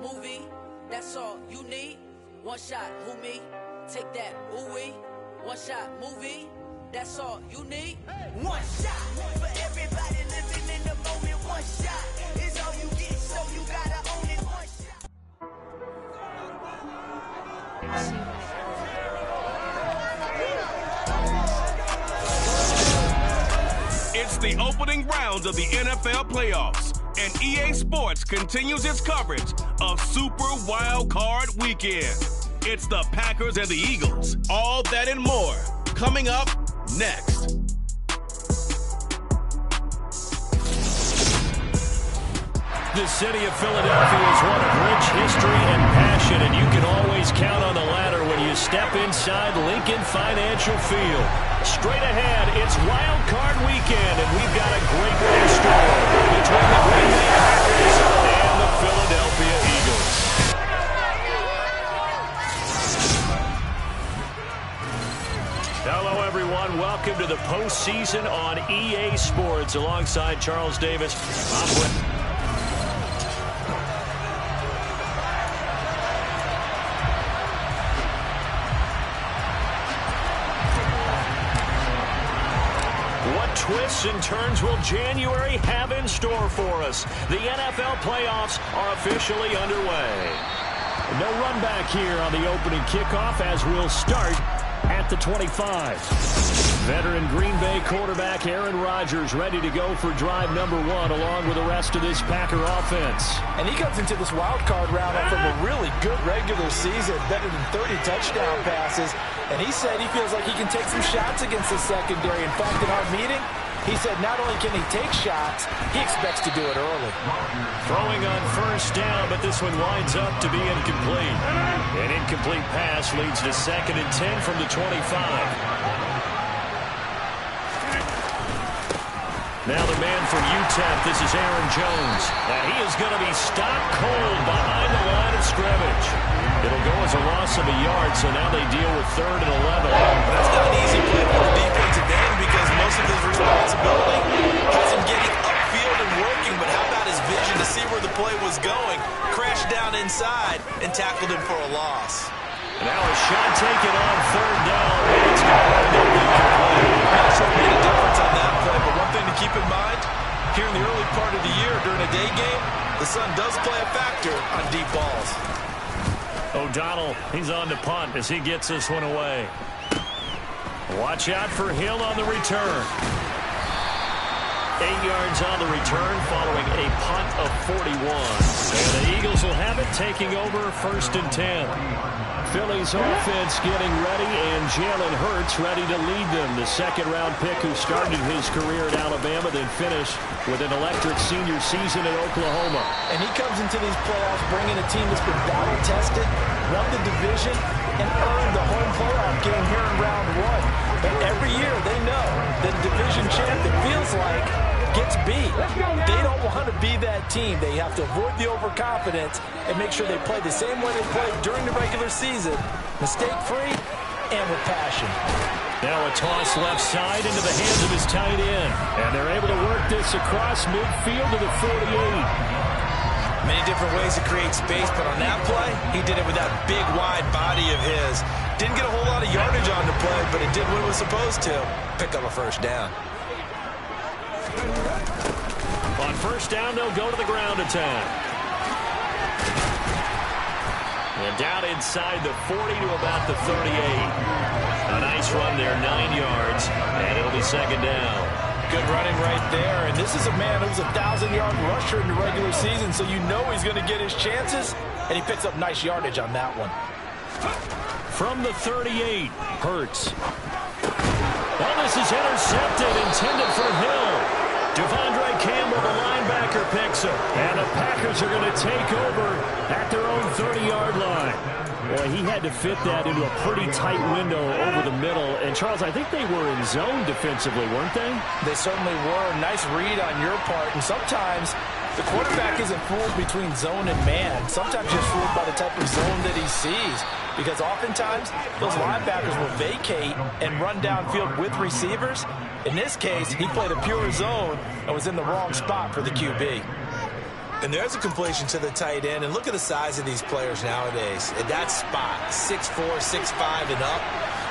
movie, that's all you need. One shot, who me? Take that, ooh-wee. One shot, movie, that's all you need. One shot for everybody living in the moment. One shot is all you get, so you gotta own it. One shot. It's the opening round of the NFL playoffs, and EA Sports continues its coverage of Super Wild Card Weekend. It's the Packers and the Eagles. All that and more coming up next. The city of Philadelphia is one of rich history and passion, and you can always count on the ladder when you step inside Lincoln Financial Field. Straight ahead, it's Wild Card Weekend, and we've got a great one in store between the Green Bay Packers and the Philadelphia Eagles. Hello, everyone. Welcome to the postseason on EA Sports. Alongside Charles Davis, I'm Brett. What twists and turns will January have in store for us? The NFL playoffs are officially underway. No run back here on the opening kickoff as we'll start at the 25. Veteran Green Bay quarterback Aaron Rodgers ready to go for drive number 1 along with the rest of this Packer offense. And he comes into this wild card round from a really good regular season, better than 30 touchdown passes. And he said he feels like he can take some shots against the secondary. In fact, in our meeting, he said not only can he take shots, he expects to do it early. Throwing on first down, but this one winds up to be incomplete. An incomplete pass leads to 2nd and 10 from the 25. Now the man from UTEP, this is Aaron Jones. And he is going to be stopped cold behind the line of scrimmage. It'll go as a loss of a yard, so now they deal with 3rd and 11. That's not an easy play for the defensive end because most of his responsibility has him getting upfield and working, but how about his vision to see where the play was going, crashed down inside, and tackled him for a loss. Now a shot taken on 3rd down, and it's going to be incomplete. Not sure it made a difference on that play, but one thing to keep in mind, here in the early part of the year during a day game, the sun does play a factor on deep balls. O'Donnell, he's on to punt as he gets this one away. Watch out for Hill on the return. 8 yards on the return following a punt of 41. And the Eagles will have it, taking over 1st and 10. Philly's offense getting ready, and Jalen Hurts ready to lead them. The 2nd-round pick who started his career at Alabama, then finished with an electric senior season at Oklahoma. And he comes into these playoffs bringing a team that's been battle-tested, won the division, and earned the home playoff game here in round 1. But every year they know that a division champ, it feels like, gets beat. They don't want to be that team. They have to avoid the overconfidence and make sure they play the same way they played during the regular season, mistake-free and with passion. Now a toss left side into the hands of his tight end. And they're able to work this across midfield to the 48. Many different ways to create space, but on that play, he did it with that big, wide body of his. Didn't get a whole lot of yardage on the play, but it did what it was supposed to. Pick up a 1st down. On 1st down, they'll go to the ground attack. And down inside the 40 to about the 38. A nice run there, 9 yards, and it'll be 2nd down. Good running right there, and this is a man who's a 1,000-yard rusher in the regular season, so you know he's going to get his chances, and he picks up nice yardage on that one. From the 38, Hurts. Oh, this is intercepted, intended for Hill. Devondre Campbell, the linebacker, picks him. And the Packers are going to take over at their own 30-yard line. Boy, he had to fit that into a pretty tight window over the middle. And, Charles, I think they were in zone defensively, weren't they? They certainly were. Nice read on your part. And sometimes the quarterback isn't fooled between zone and man. Sometimes just fooled by the type of zone that he sees. Because oftentimes, those linebackers will vacate and run downfield with receivers. In this case, he played a pure zone and was in the wrong spot for the QB. And there's a completion to the tight end. And look at the size of these players nowadays. At that spot, 6'4", 6'5", and up.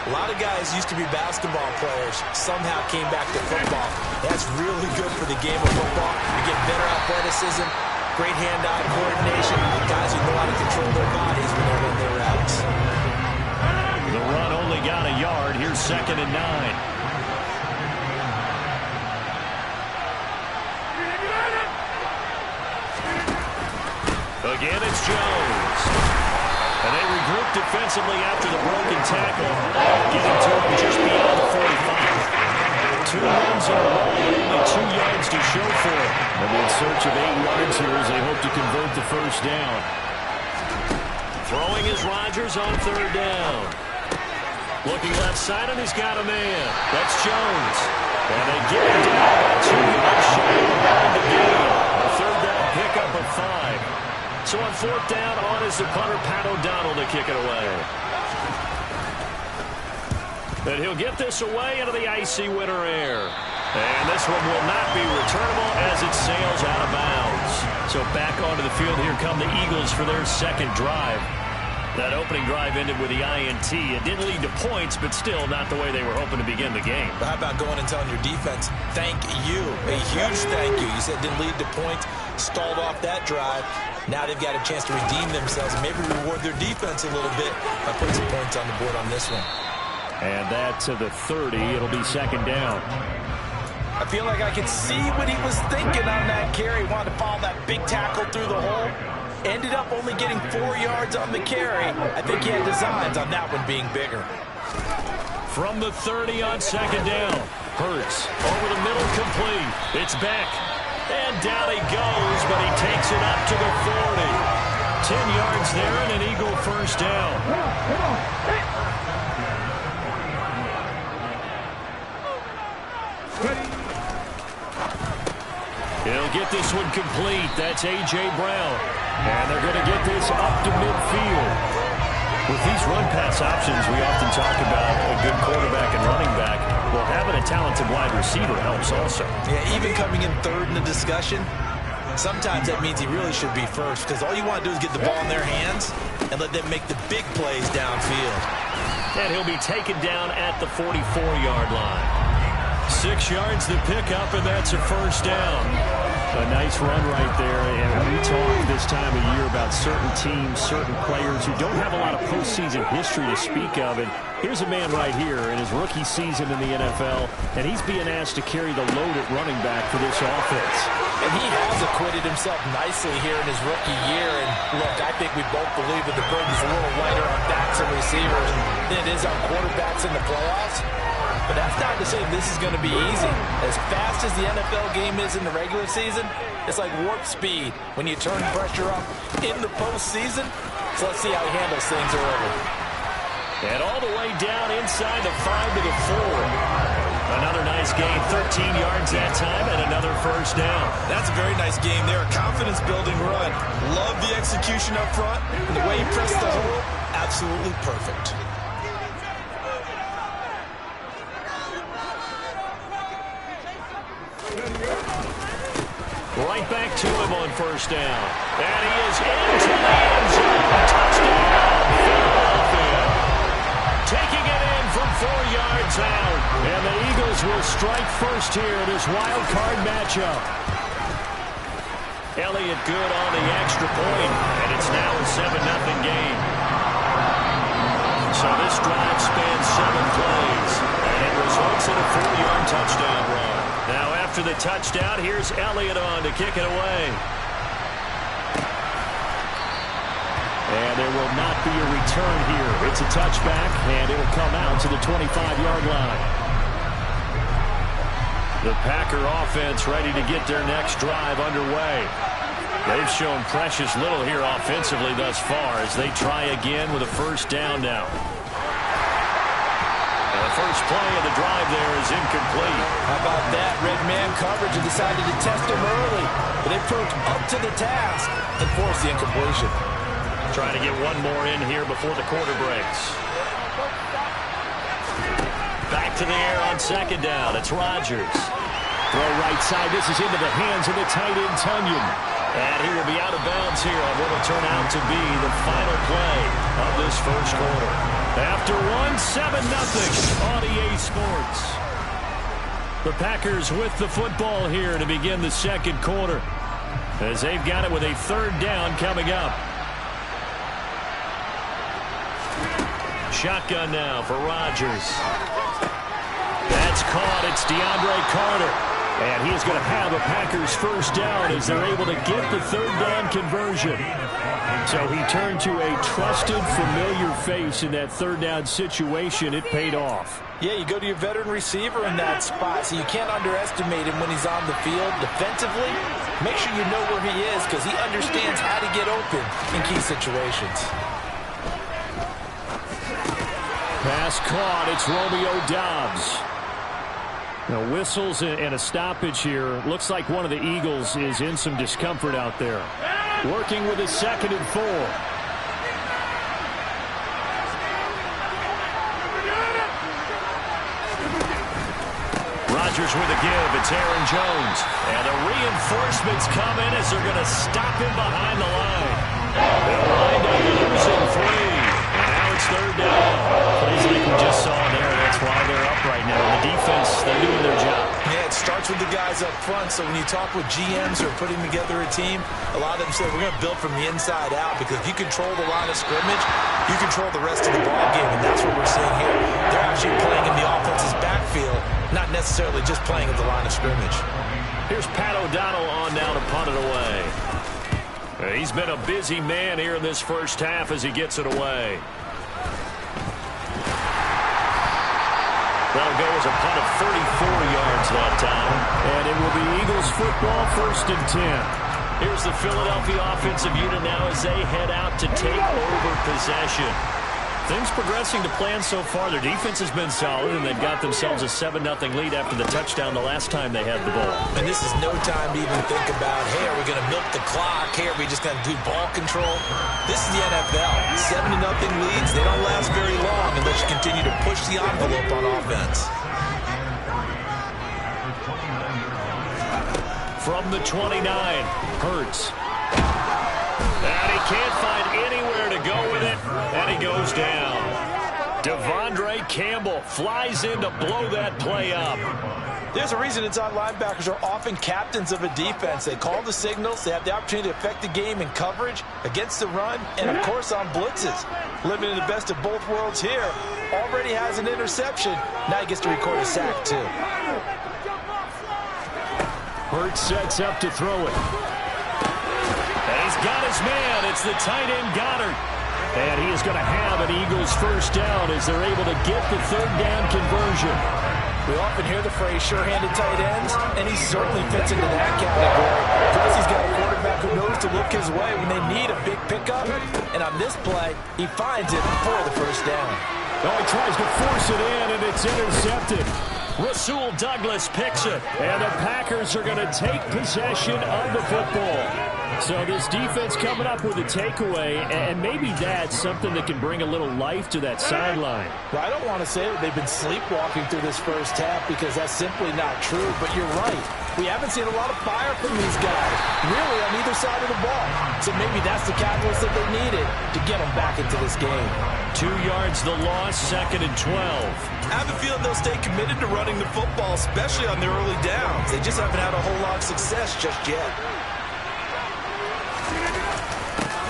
A lot of guys used to be basketball players, somehow came back to football. That's really good for the game of football. You get better athleticism, great hand-eye coordination. Guys who know how to control their bodies when they're in their routes. The run only got a yard. Here's 2nd and 9. Again, it's Jones. And they regroup defensively after the broken tackle. Getting to him just beyond the 45. 2 runs in a row, but only 2 yards to show for it. And in search of 8 yards here as they hope to convert the first down. Throwing is Rodgers on 3rd down. Looking left side, and he's got a man. That's Jones. And they get him down 2 yards shy behind the game. A 3rd down pickup of 5. So on 4th down, on is the punter, Popadot to kick it away. And he'll get this away into the icy winter air. And this one will not be returnable as it sails out of bounds. So back onto the field, here come the Eagles for their 2nd drive. That opening drive ended with the INT. It didn't lead to points, but still not the way they were hoping to begin the game. But how about going and telling your defense, thank you, a huge thank you. You said it didn't lead to points, stalled off that drive. Now they've got a chance to redeem themselves and maybe reward their defense a little bit by putting some points on the board on this one. And that to the 30. It'll be 2nd down. I feel like I could see what he was thinking on that carry. He wanted to follow that big tackle through the hole. Ended up only getting 4 yards on the carry. I think he had designs on that one being bigger. From the 30 on 2nd down. Hurts over the middle, complete. It's Beck. And down he goes, but he takes it up to the 40. 10 yards there and an Eagle first down. He'll get this one complete. That's A.J. Brown. And they're going to get this up to midfield. With these run-pass options, we often talk about a good quarterback and running back. Well, having a talented wide receiver helps also. Yeah, even coming in 3rd in the discussion, sometimes that means he really should be first because all you want to do is get the ball in their hands and let them make the big plays downfield. And he'll be taken down at the 44-yard line. 6 yards to pick up, and that's a first down. A nice run right there. And we talk this time of year about certain teams, certain players who don't have a lot of postseason history to speak of. And here's a man right here in his rookie season in the NFL, and he's being asked to carry the load at running back for this offense. And he has acquitted himself nicely here in his rookie year. And look, I think we both believe that the burden's a little lighter on backs and receivers than it is on quarterbacks in the playoffs. But that's not to say this is going to be easy. As fast as the NFL game is in the regular season, it's like warp speed when you turn pressure up in the postseason. So let's see how he handles things early. And all the way down inside the 5 to the 4. Another nice gain, 13 yards that time, and another first down. That's a very nice game there, a confidence-building run. Love the execution up front, and the way he pressed the hole, absolutely perfect. Right back to him on first down. And he is into the end zone. Touchdown, Philadelphia. Taking it in from 4 yards out. And the Eagles will strike first here in this wild card matchup. Elliott good on the extra point, and it's now a 7-0 game. So this drive spans 7 plays, and it results in a 4-yard touchdown run. Now after the touchdown, here's Elliott on to kick it away. And there will not be a return here. It's a touchback, and it'll come out to the 25-yard line. The Packer offense ready to get their next drive underway. They've shown precious little here offensively thus far as they try again with a first down now. The first play of the drive there is incomplete. How about that? Red man coverage and decided to test him early. But they proved up to the task and forced the incompletion. Trying to get one more in here before the quarter breaks. Back to the air on second down. It's Rodgers. Throw right side. This is into the hands of the tight end, Tunyon. And he will be out of bounds here on what will turn out to be the final play of this first quarter. After one, 7-0 on EA Sports. The Packers with the football here to begin the second quarter, as they've got it with a third down coming up. Shotgun now for Rodgers. That's caught. It's DeAndre Carter. And he is going to have a Packers first down as they're able to get the third down conversion. So he turned to a trusted, familiar face in that third down situation. It paid off. Yeah, you go to your veteran receiver in that spot, so you can't underestimate him when he's on the field. Defensively, make sure you know where he is because he understands how to get open in key situations. Pass caught. It's Romeo Doubs. Now, whistles and a stoppage here. Looks like one of the Eagles is in some discomfort out there. Working with a 2nd and 4. Rodgers with a give. It's Aaron Jones. And the reinforcements come in as they're going to stop him behind the line. They'll wind up losing 3. And now it's third down. Plays like we just saw there. That's why they're up right now. The defense, they're doing their job. Yeah, it starts with the guys up front. So when you talk with GMs who are putting together a team, a lot of them say we're going to build from the inside out because if you control the line of scrimmage, you control the rest of the ball game, and that's what we're seeing here. They're actually playing in the offense's backfield, not necessarily just playing at the line of scrimmage. Here's Pat O'Donnell on now to punt it away. He's been a busy man here in this first half as he gets it away. That'll go as a punt of 34 yards that time. And it will be Eagles football, 1st and 10. Here's the Philadelphia offensive unit now as they head out to take over possession. Things progressing to plan so far. Their defense has been solid, and they've got themselves a 7-0 lead after the touchdown the last time they had the ball. And this is no time to even think about, hey, are we going to milk the clock? Hey, are we just going to do ball control? This is the NFL. 7-0 leads, they don't last very long unless you continue to push the envelope on offense. From the 29, Hurts. And he can't find anywhere to go with it, and he goes down. Devondre Campbell flies in to blow that play up. There's a reason inside linebackers are often captains of a defense. They call the signals. They have the opportunity to affect the game in coverage, against the run, and, of course, on blitzes. Living in the best of both worlds here. Already has an interception. Now he gets to record a sack, too. Hurts sets up to throw it. And he's got his man. It's the tight end Goddard. And he is going to have an Eagles first down as they're able to get the third down conversion. We often hear the phrase sure-handed tight ends, and he certainly fits into that category. Plus, he's got a quarterback who knows to look his way when they need a big pickup. And on this play, he finds it for the first down. Oh, he tries to force it in, and it's intercepted. Rasul Douglas picks it, and the Packers are going to take possession of the football. So this defense coming up with a takeaway, and maybe that's something that can bring a little life to that sideline. Well, I don't want to say that they've been sleepwalking through this first half because that's simply not true, but you're right. We haven't seen a lot of fire from these guys, really on either side of the ball. So maybe that's the catalyst that they needed to get them back into this game. 2 yards the loss, 2nd and 12. I have a feeling they'll stay committed to running the football, especially on their early downs. They just haven't had a whole lot of success just yet.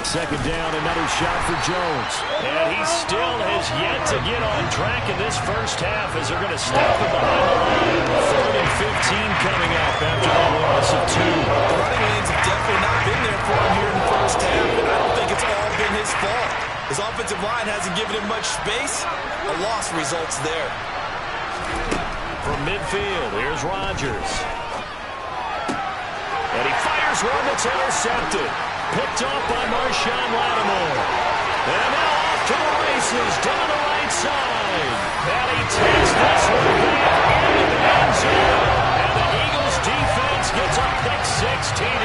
2nd down, another shot for Jones. And he still has yet to get on track in this first half as they're going to stop him behind the line. 3rd and 15 coming up after the loss of 2. The running lanes have definitely not been there for him here in the first half, and I don't think it's all been his fault. His offensive line hasn't given him much space. A loss results there. From midfield, here's Rodgers. And he fires one that's intercepted. Picked off by Marshawn Lattimore. And now off to the races down the right side. And he takes this one back into the end zone. And the Eagles defense gets a pick-6 TD.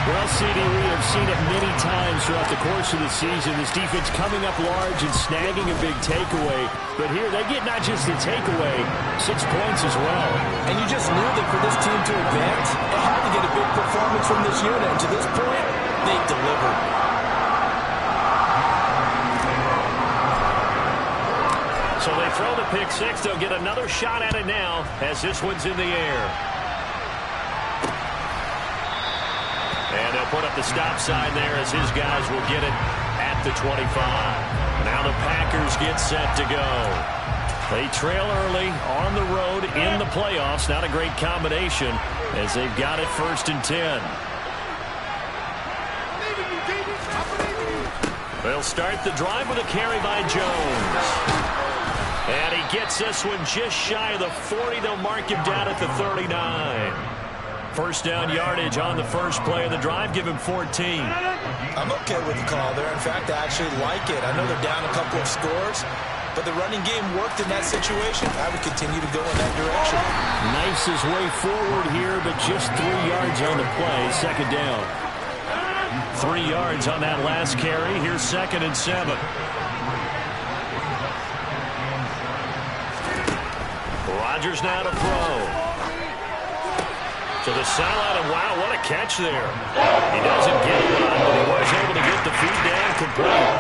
Well, CD, we have seen it many times throughout the course of the season. This defense coming up large and snagging a big takeaway. But here, they get not just the takeaway, 6 points as well. And you just knew that for this team to advance, it had to get a big performance from this unit. And to this point, they delivered. So they throw the pick six. They'll get another shot at it now as this one's in the air. And they'll put up the stop sign there as his guys will get it at the 25. Now the Packers get set to go. They trail early on the road in the playoffs. Not a great combination as they've got it 1st and 10. They'll start the drive with a carry by Jones. And he gets this one just shy of the 40. They'll mark him down at the 39. First down yardage on the first play of the drive. Give him 14. I'm okay with the call there. In fact, I actually like it. I know they're down a couple of scores, but the running game worked in that situation. I would continue to go in that direction. Knifes his way forward here, but just 3 yards on the play. Second down. 3 yards on that last carry. Here's 2nd and 7. Rodgers now to throw. To the sideline, and wow, what a catch there. He doesn't get it, but he was able to get the feet down complete.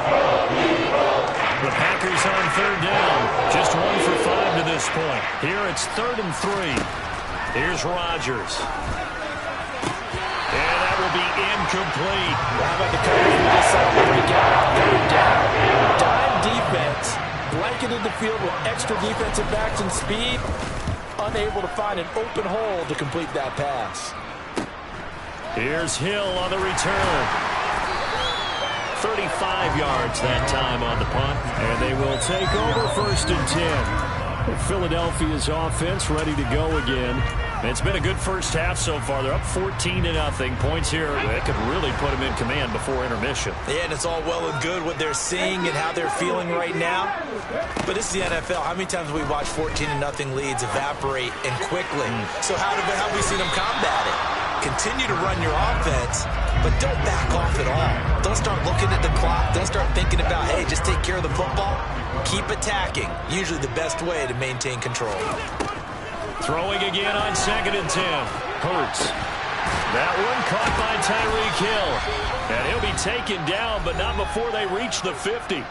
The Packers on 3rd down. Just 1 for 5 to this point. Here it's 3rd and 3. Here's Rodgers. And that will be incomplete. How about the coverage we just saw break out? 3rd down. Dime defense. Blanketed the field with extra defensive backs and speed. Unable to find an open hole to complete that pass. Here's Hill on the return. 35 yards that time on the punt. And they will take over 1st and 10. Philadelphia's offense ready to go again. And it's been a good first half so far. They're up 14-0. Points here that could really put them in command before intermission. Yeah, and it's all well and good what they're seeing and how they're feeling right now. But this is the NFL. How many times have we watched 14-0 leads evaporate and quickly? So how have we seen them combat it? Continue to run your offense, but don't back off at all. Don't start looking at the clock. Don't start thinking about, hey, just take care of the football. Keep attacking. Usually the best way to maintain control. Throwing again on 2nd and 10. Hurts. That one caught by Tyreek Hill. And he'll be taken down, but not before they reach the 50.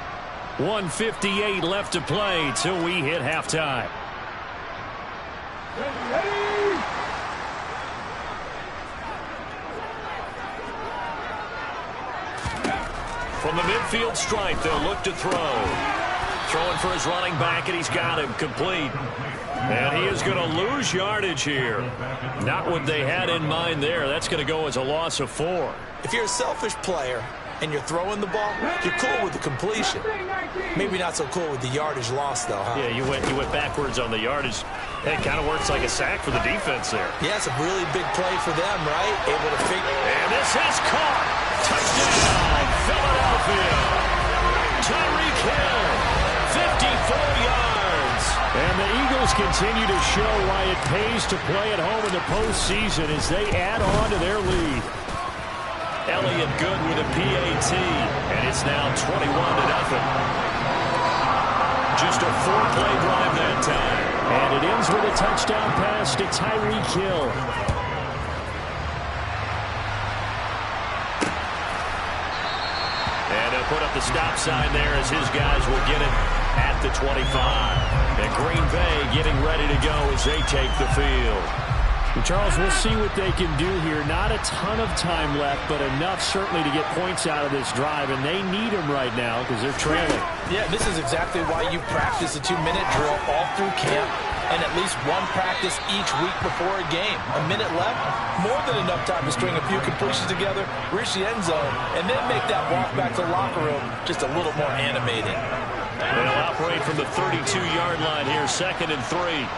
1:58 left to play till we hit halftime. From the midfield stripe, they'll look to throw. Throwing for his running back, and he's got him complete. And he is going to lose yardage here. Not what they had in mind there. That's going to go as a loss of 4. If you're a selfish player and you're throwing the ball, you're cool with the completion. Maybe not so cool with the yardage loss, though, huh? Yeah, you went backwards on the yardage. It kind of works like a sack for the defense there. Yeah, it's a really big play for them, right? Able to figure. And this is caught. Touchdown, Philadelphia. Tyreek Hill, 54 yards. And the Eagles continue to show why it pays to play at home in the postseason as they add on to their lead. Elliott good with a PAT, and it's now 21-0. Just a 4-play drive that time. And it ends with a touchdown pass to Tyreek Hill. And they'll put up the stop sign there as his guys will get it at the 25. And Green Bay getting ready to go as they take the field. Charles, we'll see what they can do here. Not a ton of time left, but enough certainly to get points out of this drive, and they need them right now because they're trailing. Yeah, this is exactly why you practice a 2-minute drill all through camp and at least one practice each week before a game. A minute left, more than enough time to string a few completions together, reach the end zone, and then make that walk back to the locker room just a little more animated. They'll operate from the 32-yard line here, 2nd and 3.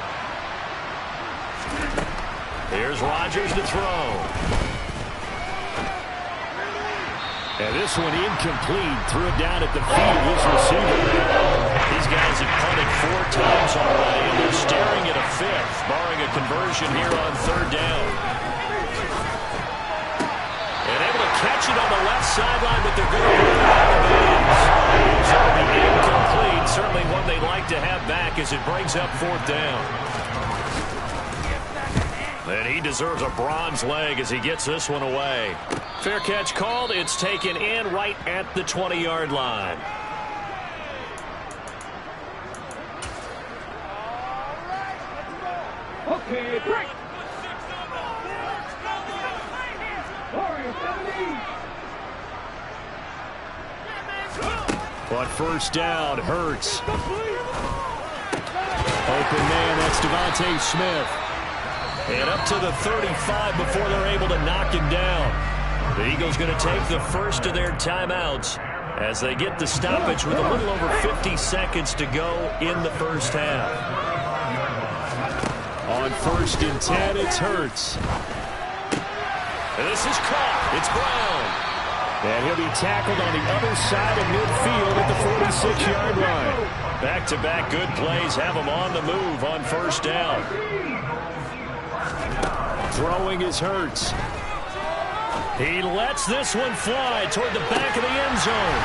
Here's Rodgers to throw. And this one incomplete. Threw it down at the feet of his receiver. These guys have punted 4 times already, and they're staring at a 5th, barring a conversion here on 3rd down. And catch it on the left sideline, but they're going to run out of bounds. So it'll be incomplete. Certainly one they'd like to have back as it brings up 4th down. And he deserves a bronze leg as he gets this one away. Fair catch called. It's taken in right at the 20-yard line. Okay, break. On 1st down, Hurts. Open man, that's Devontae Smith. And up to the 35 before they're able to knock him down. The Eagles going to take the first of their timeouts as they get the stoppage with a little over 50 seconds to go in the first half. On 1st and 10, it's Hurts. And this is caught. It's Brown. And he'll be tackled on the other side of midfield at the 46-yard line. Back-to-back good plays have him on the move on 1st down. Throwing is Hurts. He lets this one fly toward the back of the end zone.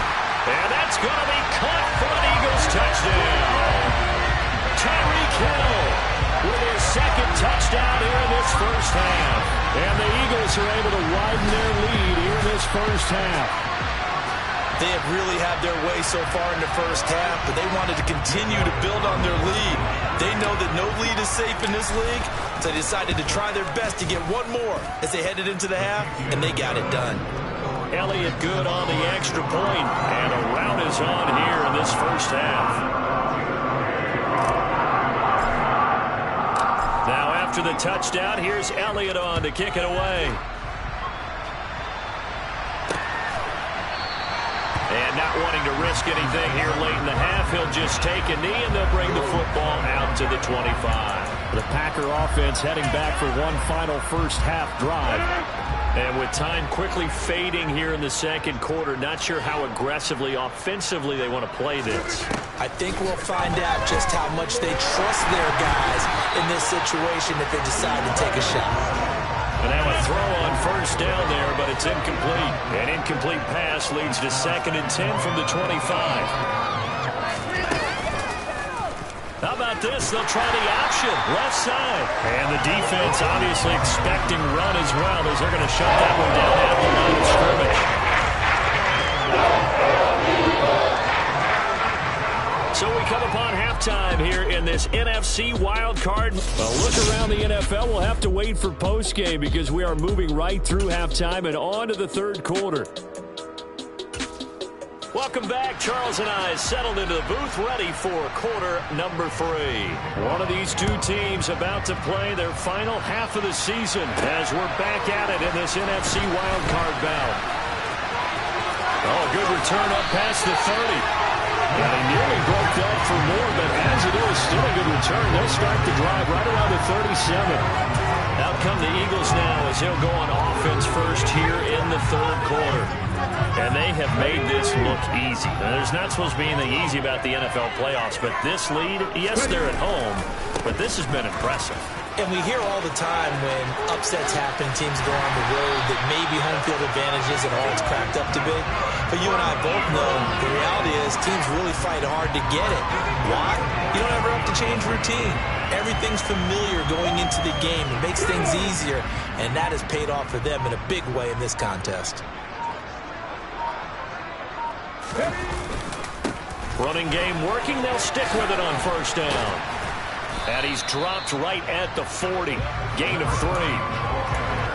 And that's going to be caught for an Eagles touchdown. Tyreek Hill with his 2nd touchdown here in this first half. And the Eagles are able to widen their lead here in this first half. They have really had their way so far in the first half, but they wanted to continue to build on their lead. They know that no lead is safe in this league, so they decided to try their best to get one more as they headed into the half, and they got it done. Elliott good on the extra point, and a rout is on here in this first half. Now after the touchdown, here's Elliott on to kick it away. And not wanting to risk anything here late in the half, he'll just take a knee and they'll bring the football out to the 25. The Packer offense heading back for one final first half drive. And with time quickly fading here in the 2nd quarter, not sure how aggressively, offensively they want to play this. I think we'll find out just how much they trust their guys in this situation if they decide to take a shot. And now a throw on 1st down there, but it's incomplete. An incomplete pass leads to 2nd and 10 from the 25. How about this? They'll try the option, left side. And the defense obviously expecting run as well as they're going to shut that one down at the line of scrimmage. So we come upon halftime here in this NFC wild card. A look around the NFL. We'll have to wait for postgame because we are moving right through halftime and on to the 3rd quarter. Welcome back. Charles and I settled into the booth ready for quarter number 3. One of these two teams about to play their final half of the season as we're back at it in this NFC wild card bout. Oh, good return up past the 30. And they nearly broke that for more, but as it is, still a good return. They'll start the drive right around the 37. Out come the Eagles now as they'll go on offense first here in the 3rd quarter. And they have made this look easy. Now, there's not supposed to be anything easy about the NFL playoffs, but this lead, yes, they're at home, but this has been impressive. And we hear all the time when upsets happen, teams go on the road, that maybe home field advantage isn't all it's cracked up to be. But you and I both know the reality is teams really fight hard to get it. Why? You don't ever have to change routine. Everything's familiar going into the game. It makes things easier, and that has paid off for them in a big way in this contest. Running game working. They'll stick with it on 1st down. And he's dropped right at the 40. Gain of 3.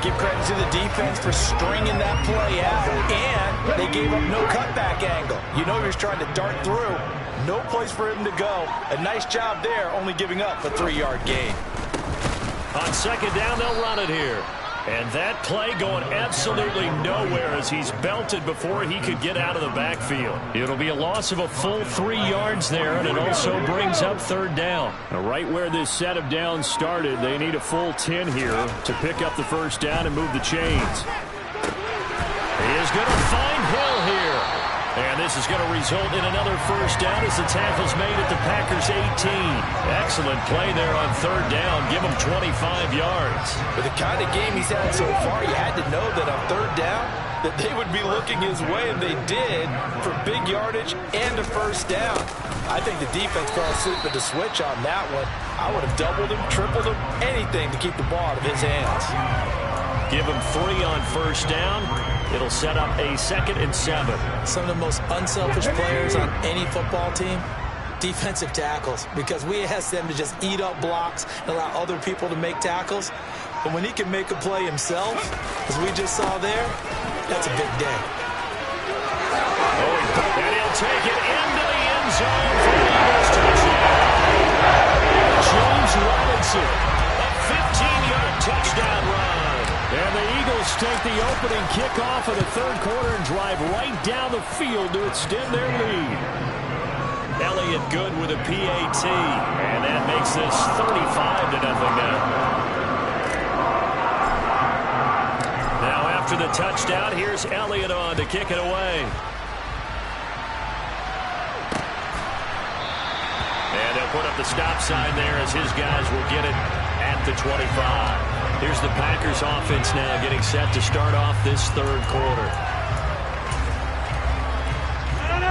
Give credit to the defense for stringing that play out, and they gave up no cutback angle. You know he was trying to dart through. No place for him to go. A nice job there, only giving up a 3-yard gain. On 2nd down, they'll run it here. And that play going absolutely nowhere as he's belted before he could get out of the backfield. It'll be a loss of a full 3 yards there, and it also brings up 3rd down. Now, right where this set of downs started, they need a full 10 here to pick up the 1st down and move the chains. He is going to find Hill here. And this is going to result in another 1st down as the tackle's made at the Packers' 18. Excellent play there on 3rd down. Give him 25 yards. With the kind of game he's had so far, you had to know that on 3rd down, that they would be looking his way, and they did, for big yardage and a first down. I think the defense fell asleep at the switch on that one. I would have doubled him, tripled him, anything to keep the ball out of his hands. Give him 3 on first down. It'll set up a 2nd and 7. Some of the most unselfish players on any football team, defensive tackles, because we ask them to just eat up blocks and allow other people to make tackles. But when he can make a play himself, as we just saw there, that's a big day. And he'll take it into the end zone for the Eagles touchdown. James Robinson, a 15-yard touchdown run. And the Eagles take the opening kickoff of the third quarter and drive right down the field to extend their lead. Elliott good with a PAT, and that makes this 35-0 now. Now after the touchdown, here's Elliott on to kick it away. And they'll put up the stop sign there as his guys will get it at the 25. Here's the Packers offense now getting set to start off this third quarter.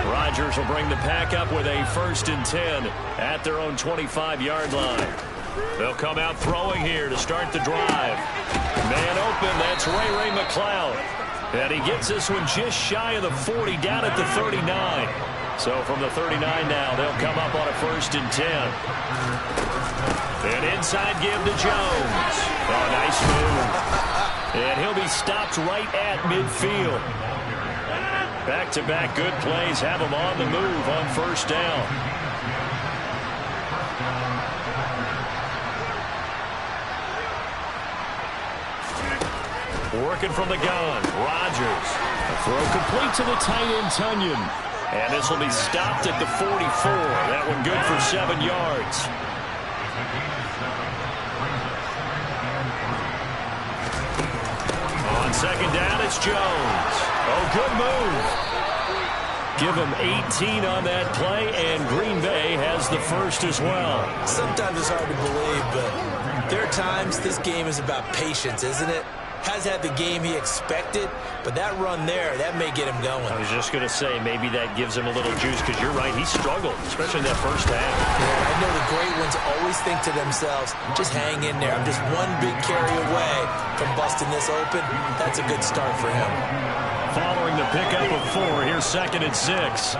Rodgers will bring the pack up with a 1st and 10 at their own 25-yard line. They'll come out throwing here to start the drive. Man open, that's Ray McCloud. And he gets this one just shy of the 40, down at the 39. So from the 39 now, they'll come up on a 1st and 10. An inside give to Jones. Oh, nice move. And he'll be stopped right at midfield. Back-to-back good plays have him on the move on first down. Working from the gun, Rodgers. A throw complete to the tight end, Tunyon. And this will be stopped at the 44. That one good for 7 yards. On second down, it's Jones. Oh, good move. Give him 18 on that play, and Green Bay has the first as well. Sometimes it's hard to believe, but there are times this game is about patience, isn't it? Has had the game he expected, but that run there, that may get him going. I was just going to say, maybe that gives him a little juice, because you're right, he struggled, especially in that first half. Yeah, I know the great ones always think to themselves, just hang in there. I'm just one big carry away from busting this open. That's a good start for him. Following the pickup of 4, here's 2nd and 6.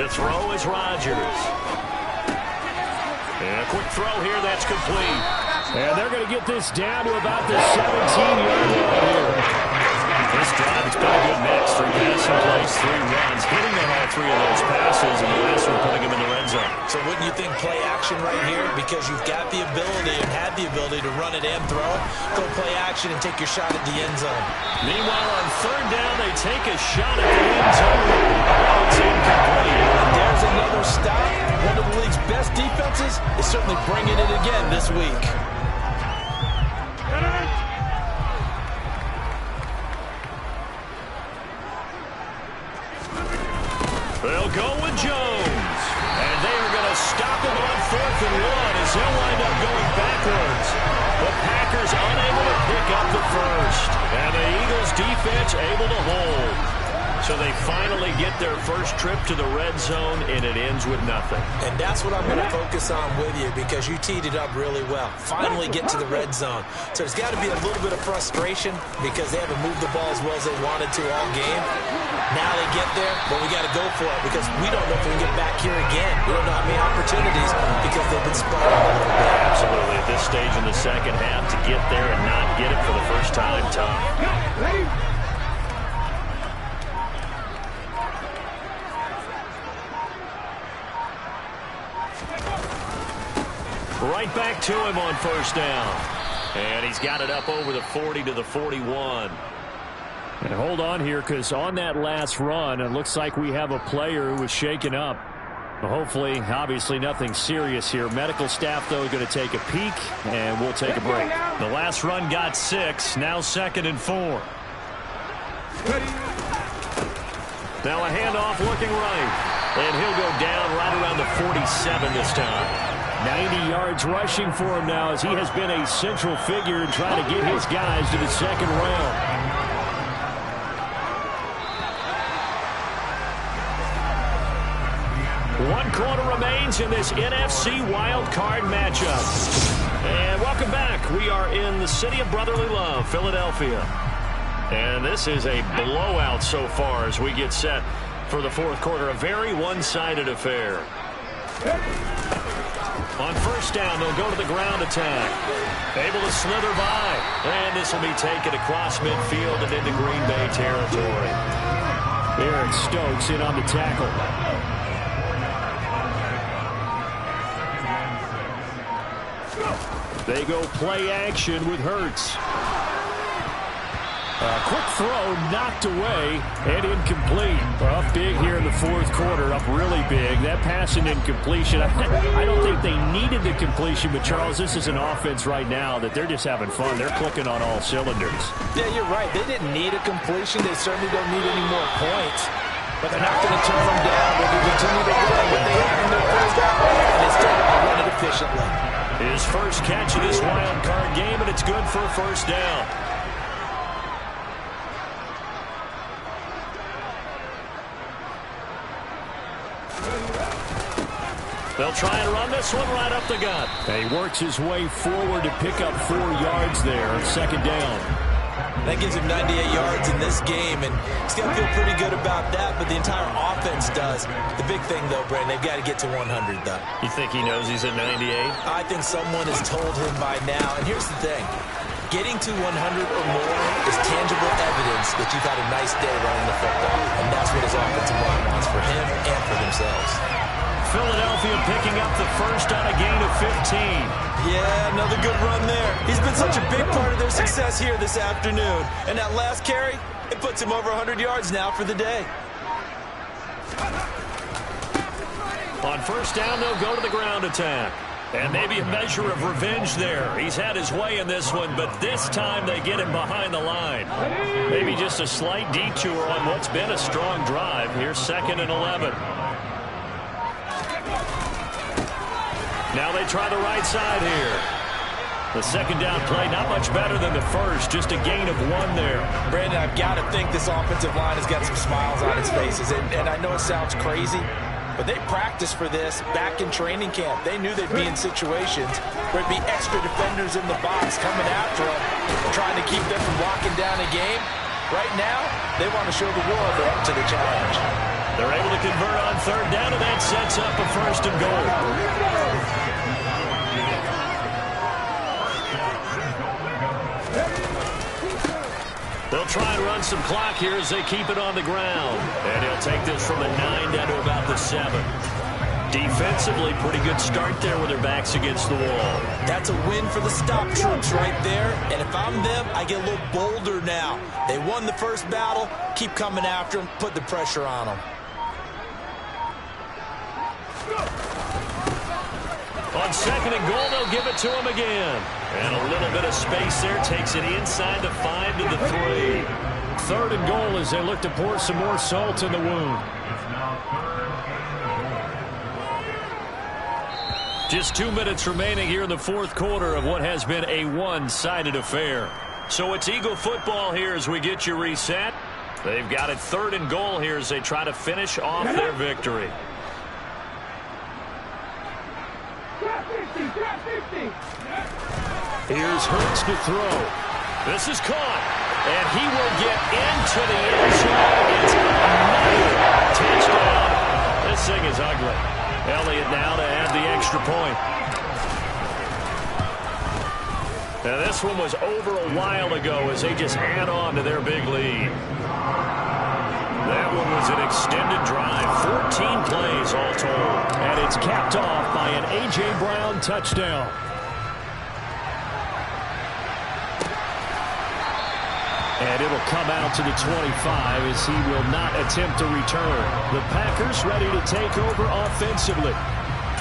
To throw is Rodgers. And a quick throw here, that's complete. And they're going to get this down to about the 17-yard line here. This drive, it's been a good mix. 3 passing plays, 3 runs, hitting on all 3 of those passes, and the last one putting him in the red zone. So wouldn't you think play action right here? Because you've got the ability and had the ability to run it and throw it. Go play action and take your shot at the end zone. Meanwhile, on third down, they take a shot at the end zone. Oh, it's incomplete. And there's another stop. One of the league's best defenses is certainly bringing it again this week. They'll go with Jones. And they are going to stop him on 4th and 1 as he'll wind up going backwards. The Packers unable to pick up the first. And the Eagles defense able to hold. So they finally get their first trip to the red zone, and it ends with nothing. And that's what I'm going to focus on with you, because you teed it up really well. Finally get to the red zone. So there's got to be a little bit of frustration because they haven't moved the ball as well as they wanted to all game. Now they get there, but we got to go for it because we don't know if we can get back here again. We don't know how many opportunities because they've been spun out a little bit. Absolutely. At this stage in the second half, to get there and not get it for the first time, tough. Right back to him on first down. And he's got it up over the 40 to the 41. And hold on here, because on that last run, it looks like we have a player who was shaken up. Hopefully, obviously nothing serious here. Medical staff, though, going to take a peek, and we'll take a break. The last run got 6, now 2nd and 4. Now a handoff looking right. And he'll go down right around the 47 this time. 90 yards rushing for him now as he has been a central figure in trying to get his guys to the second round. One quarter remains in this NFC wildcard matchup. And welcome back. We are in the city of brotherly love, Philadelphia. And this is a blowout so far as we get set for the fourth quarter. A very one-sided affair. On first down, they'll go to the ground attack. Able to slither by. And this will be taken across midfield and into Green Bay territory. Eric Stokes in on the tackle. They go play action with Hurts. Quick throw, knocked away, and incomplete. Up big here in the fourth quarter, up really big. That pass and incompletion, I don't think they needed the completion, but Charles, this is an offense right now that they're just having fun. They're clicking on all cylinders. Yeah, you're right. They didn't need a completion. They certainly don't need any more points. But they're not going to turn them down. They can continue to run what they have in their first down, and they still got to run it efficiently. His first catch of this wild card game, and it's good for a first down. They'll try and run this one right up the gut. He works his way forward to pick up 4 yards there on second down. That gives him 98 yards in this game, and he's got to feel pretty good about that, but the entire offense does. The big thing, though, Brandon, they've got to get to 100, though. You think he knows he's at 98? I think someone has told him by now, and here's the thing. Getting to 100 or more is tangible evidence that you've had a nice day running the football, and that's what his offensive line wants for him and for themselves. Philadelphia picking up the first on a gain of 15. Yeah, another good run there. He's been such a big part of their success here this afternoon. And that last carry, it puts him over 100 yards now for the day. On first down, they'll go to the ground attack. And maybe a measure of revenge there. He's had his way in this one, but this time they get him behind the line. Maybe just a slight detour on what's been a strong drive. Here's 2nd and 11. Now they try the right side here. The second down play, not much better than the first, just a gain of 1 there. Brandon, I've got to think this offensive line has got some smiles on its faces. And I know it sounds crazy, but they practiced for this back in training camp. They knew they'd be in situations where it'd be extra defenders in the box coming after them, trying to keep them from locking down a game. Right now, they want to show the world they're up to the challenge. They're able to convert on third down, and that sets up a 1st and goal. They'll try and run some clock here as they keep it on the ground. And he'll take this from the 9 down to about the 7. Defensively, pretty good start there with their backs against the wall. That's a win for the stop troops right there. And if I'm them, I get a little bolder now. They won the first battle. Keep coming after them. Put the pressure on them. On 2nd and goal, they'll give it to him again. And a little bit of space there takes it inside the 5 to the 3. 3rd and goal as they look to pour some more salt in the wound. Just 2 minutes remaining here in the fourth quarter of what has been a one-sided affair. So it's Eagle football here as we get you reset. They've got it 3rd and goal here as they try to finish off their victory. Here's Hurts to throw. This is caught. And he will get into the end zone. It's another touchdown. This thing is ugly. Elliott now to add the extra point. Now this one was over a while ago as they just add on to their big lead. That one was an extended drive. 14 plays all told. And it's capped off by an A.J. Brown touchdown. And it'll come out to the 25 as he will not attempt to return. The Packers ready to take over offensively.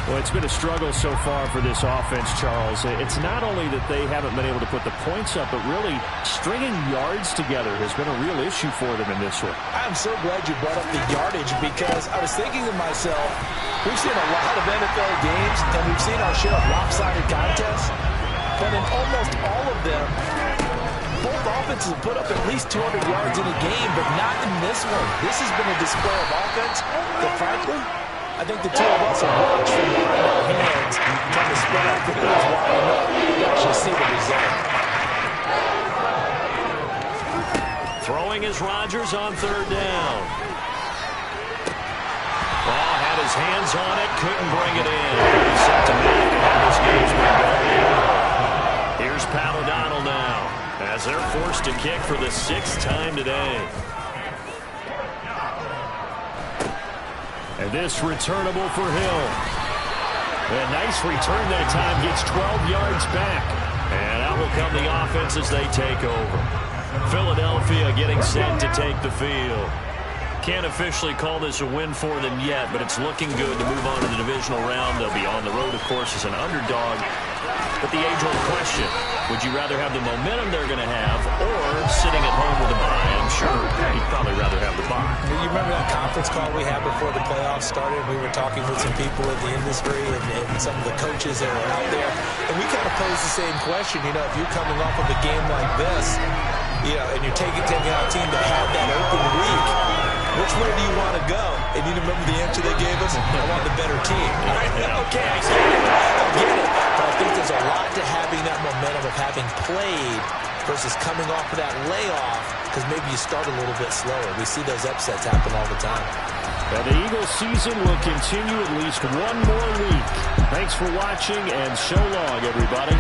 Well, it's been a struggle so far for this offense, Charles. It's not only that they haven't been able to put the points up, but really stringing yards together has been a real issue for them in this one. I'm so glad you brought up the yardage because I was thinking to myself, we've seen a lot of NFL games and we've seen our share of lopsided contests, but in almost all of them, both offenses have put up at least 200 yards in a game, but not in this one. This has been a display of offense that, frankly, I think the two of us have watched from behind our hands, trying to spread out the fields wide enough to actually see the result. Throwing is Rodgers on third down. Ball had his hands on it, couldn't bring it in. He's symptomatic of how this game's been going. Here's Popadot now, as they're forced to kick for the 6th time today. And this returnable for Hill. A nice return that time, gets 12 yards back. And out will come the offense as they take over. Philadelphia getting set to take the field. Can't officially call this a win for them yet, but it's looking good to move on to the divisional round. They'll be on the road, of course, as an underdog. But the age-old question, would you rather have the momentum they're going to have or sitting at home with a bye? I'm sure you'd probably rather have the bye. You remember that conference call we had before the playoffs started? We were talking with some people in the industry and some of the coaches that are out there. And we kind of posed the same question. You know, if you're coming off of a game like this, you know, and you're taking out a team that had that open week, which way do you want to go? And you remember the answer they gave us? I want the better team. Okay, I get it. But I think there's a lot to having that momentum of having played versus coming off of that layoff, because maybe you start a little bit slower. We see those upsets happen all the time. And the Eagles season will continue at least one more week. Thanks for watching, and so long, everybody.